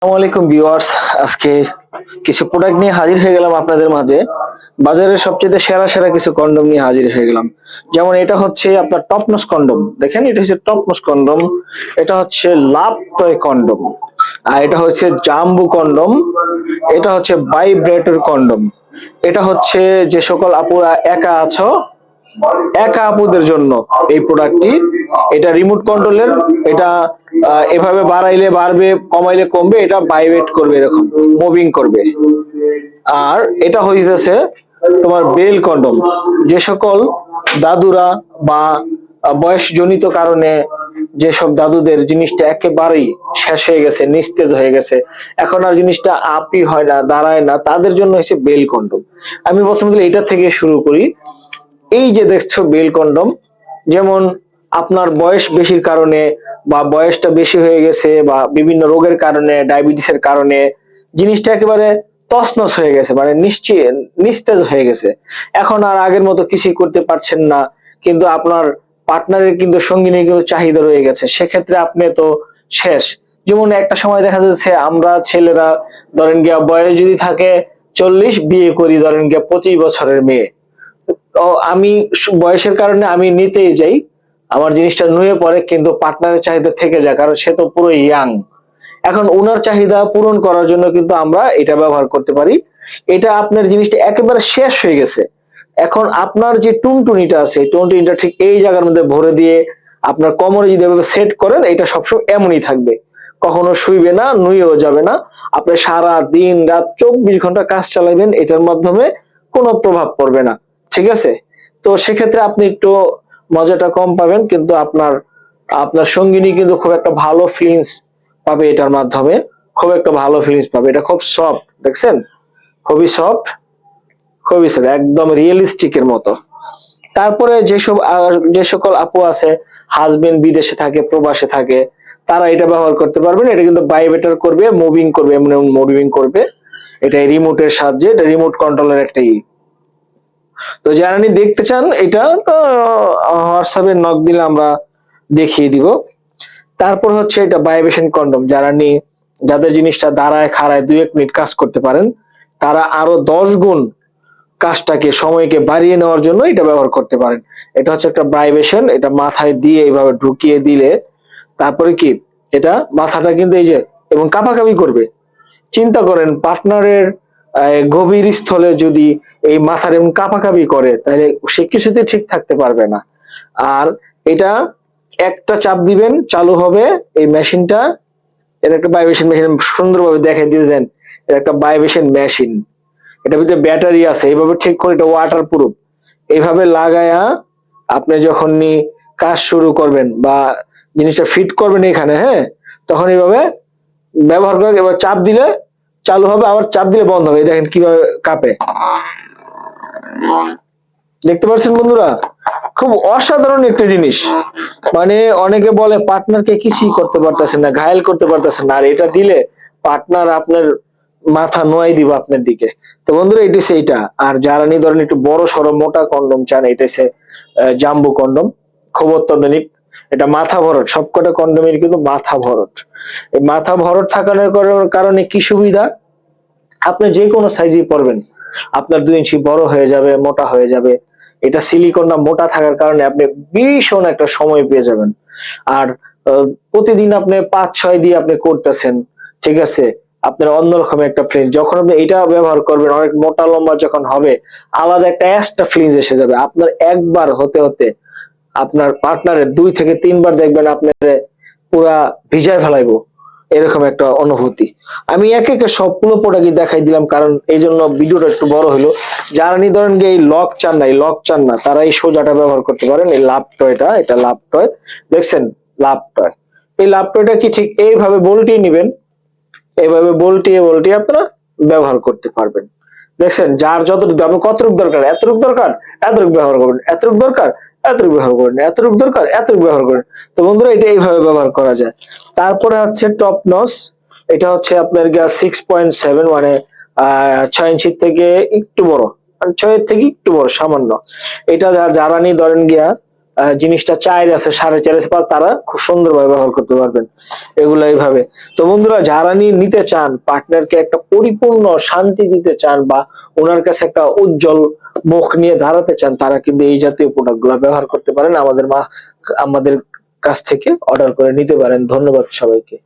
আসসালামু আলাইকুম ভিউয়ার্স, আজকে কিছু প্রোডাক্ট নিয়ে হাজির হয়ে গেলাম আপনাদের মাঝে। বাজারের সবচেয়ে সেরা সেরা কিছু কন্ডম নিয়ে হাজির হয়ে গেলাম। যেমন এটা হচ্ছে আপনার টপনস কন্ডম, দেখেন এটা হচ্ছে টপনস কন্ডম। এটা হচ্ছে লাভ টয় কন্ডম, আর এটা হচ্ছে জাম্বু কন্ডম। এটা হচ্ছে ভাইব্রেটর কন্ডম। এটা হচ্ছে যে সকল আপুরা একা আছো, একা আপুদের জন্য এই প্রোডাক্টটি। এটা রিমোট কন্ট্রোলের। এটা এভাবে বাড়াইলে বাড়বে, কমাইলে কমবে, এটা ভাইব্রেট করবে, এরকম মুভিং করবে। আর এটা হইতেছে তোমার বেল কন্ডম। যে সকল দাদুরা বা বয়সজনিত কারণে যেসব দাদুদের জিনিসটা একেবারেই শেষ হয়ে গেছে, নিস্তেজ হয়ে গেছে, এখন আর জিনিসটা আপই হয় না, দাঁড়ায় না, তাদের জন্য হচ্ছে বেল কন্ডম। আমি প্রথমে এটা থেকে শুরু করি। এই যে দেখছো বেল কন্ডম, যেমন আপনার বয়স বেশির কারণে বা বয়সটা বেশি হয়ে গেছে বা বিভিন্ন রোগের কারণে, ডায়াবেটিসের কারণে জিনিসটা একেবারে তছনছ হয়ে গেছে, মানে নিস্তেজ হয়ে গেছে। এখন আর আগের মতো কিছুই করতে পারছেন না, কিন্তু আপনার পার্টনারের কিন্তু সঙ্গিনীর কিন্তু চাহিদা রয়ে গেছে, সেক্ষেত্রে আপনি তো শেষ। যেমন একটা সময় দেখা যাচ্ছে আমরা ছেলেরা ধরেন গিয়া বয়স যদি থাকে 40, বিয়ে করি ধরেন গিয়া 25 বছরের মেয়ে। তো আমি বয়সের কারণে আমি নিতেই যাই, আমার জিনিসটা নুয়ে পড়ে, কিন্তু পার্টনারের চাহিদা থেকে যায়, কারণ সে তো পুরো ইয়াং। এখন ওনার চাহিদা পূরণ করার জন্য কিন্তু আমরা এটা ব্যবহার করতে পারি। এটা আপনার জিনিসটা একেবারে শেষ হয়ে গেছে, এখন আপনার যে টুনটুনিটা আছে, টুনটুনিটা ঠিক এই জায়গার মধ্যে ভরে দিয়ে আপনার কোমরে যদি এভাবে সেট করেন, এটা সবসময় এমনই থাকবে, কখনো শুইবে না, নুয়েও যাবে না। আপনি সারা দিন রাত 24 ঘন্টা কাজ চালাবেন, এটার মাধ্যমে কোনো প্রভাব পড়বে না। ঠিক আছে? তো সেক্ষেত্রে আপনি একটু মজাটা কম পাবেন, কিন্তু আপনার আপনার সঙ্গিনী কিন্তু খুব একটা ভালো ফিলিংস পাবে এটার মাধ্যমে, খুব একটা ভালো ফিলিংস পাবে। এটা খুব সফট, দেখছেন? খুবই সফট, খুবই সফট, একদম রিয়েলিস্টিক এর মতো। তারপরে যে সকল আপু আছে হাজবেন্ড বিদেশে থাকে, প্রবাসে থাকে, তারা এটা ব্যবহার করতে পারবেন। এটা কিন্তু ভাইব্রেটর করবে, মুভিং করবে, এমন মুভিং করবে। এটা রিমোটের সাহায্যে, এটা রিমোট কন্ট্রোলের একটা তো যারা নি দেখতে চান এটা হোয়াটসঅ্যাপে নক দিলে আমরা দেখিয়ে দিব। তারপর হচ্ছে এটা ভাইব্রেশন কন্ডম, যাদের জিনিসটা দাঁড়ায় খাড়ায় 2-1 মিনিট কাজ করতে পারেন, তারা আরো 10 গুণ কাজটাকে, সময়কে বাড়িয়ে নেওয়ার জন্য এটা ব্যবহার করতে পারেন। এটা হচ্ছে একটা ভাইব্রেশন, এটা মাথায় দিয়ে এইভাবে ঢুকিয়ে দিলে তারপরে কি, এটা মাথাটা কিন্তু এই যে এবং কাঁপাকাঁপি করবে। চিন্তা করেন পার্টনারের গভীর স্থলে যদি এই মাথার এমন কাঁপাকাঁপি করে, তাহলে সে কিছুতে ঠিক থাকতে পারবে না। আর এটা একটা চাপ দিবেন, চালু হবে এই মেশিনটা। এর একটা ভাইব্রেশন মেশিন সুন্দরভাবে দেখাই দিয়েছেন, এর একটা ভাইব্রেশন মেশিন। এটার ভিতরে ব্যাটারি আছে, এইভাবে ঠিক করে, এটা ওয়াটার প্রুফ। এইভাবে লাগায়া আপনি যখন কাজ শুরু করবেন বা জিনিসটা ফিট করবেন এখানে, হ্যাঁ, তখন এইভাবে ব্যবহার করে এবার চাপ দিলে চালু হবে, আবার চাপ দিলে বন্ধ হবে। দেখেন কিভাবে কাঁপে, দেখতে পাচ্ছেন বন্ধুরা? খুব অসাধারণ একটা জিনিস। মানে অনেকে বলে পার্টনারকে কিছুই করতে পারতেছেন না, ঘায়েল করতে পারতেছেন না, আর এটা দিলে পার্টনার আপনার মাথা নোয়াই দিব আপনার দিকে। তো বন্ধুরা, এটা হচ্ছে এইটা। আর যারা ধরেন একটু বড় সড়ো মোটা কন্ডম চান, এটা হচ্ছে জাম্বু কন্ডম, খুব অত্যাধুনিক। এটা মাথা ভরট, সবকটা কন্ডমের কিন্তু মাথা ভরট। এই মাথা ভরট থাকার কারণে কি সুবিধা, আপনি যে কোনো সাইজই পরবেন, আপনার 2 ইঞ্চি বড় হয়ে যাবে, মোটা হয়ে যাবে। এটা সিলিকনটা মোটা থাকার কারণে আপনি ভীষণ একটা সময় পেয়ে যাবেন। আর প্রতিদিন আপনি 5-6 দিয়ে আপনি করতেছেন, ঠিক আছে, আপনার অন্যরকম একটা ফিলিংস। যখন আপনি এটা ব্যবহার করবেন, অনেক মোটা লম্বা যখন হবে, আলাদা একটা এক্সট্রা ফিলিংস এসে যাবে। আপনার একবার হতে হতে আপনার পার্টনারের 2 থেকে 3 বার দেখবেন আপনার পুরা ভিজায় ফেলাইবো, এরকম একটা অনুভূতি। আমি একে একে সবগুলো প্রোডাক্টই দেখাই দিলাম, কারণ এই জন্য ভিডিওটা একটু বড় হলো। যারা ধরেন যে এই লক চান না, এই লক চান না, তারা এই সোজাটা ব্যবহার করতে পারেন। এই লাভ টয়টা, এটা লাভ টয়, দেখছেন? লাভ টয়। এই লাভ টয়টা কি ঠিক এইভাবে বল্টিয়ে নিবেন, এইভাবে বল্টিয়ে বল্টিয়ে আপনারা ব্যবহার করতে পারবেন। দেখছেন? যার যতটুকু, আপনার কতটুকু দরকার, এতটুকু দরকার, এতটুকু ব্যবহার করবেন, এতটুকু দরকার, এতটুকু ব্যবহার করবেন, এতটুকু দরকার, এতটুকু ব্যবহার করেন। তো বন্ধুরা, এটা এইভাবে ব্যবহার করা যায়। তারপরে হচ্ছে টপ নস। এটা হচ্ছে আপনার 6.7, মানে 6 ইঞ্চির থেকে একটু বড়, মানে 6 এর থেকে একটু বড় সামান্য। এটা যারা ধরেন গিয়া জিনিসটা 4 আছে 4.5 আছে তারা খুব সুন্দরভাবে ব্যবহার করতে পারবেন এগুলা এইভাবে। তো বন্ধুরা যারা নিতে চান, পার্টনারকে একটা পরিপূর্ণ শান্তি দিতে চান বা ওনার কাছে একটা উজ্জ্বল মুখ নিয়ে দাঁড়াতে চান, তারা কিন্তু এই জাতীয় প্রোডাক্ট গুলা ব্যবহার করতে পারেন। আমাদের কাছ থেকে অর্ডার করে নিতে পারেন। ধন্যবাদ সবাইকে।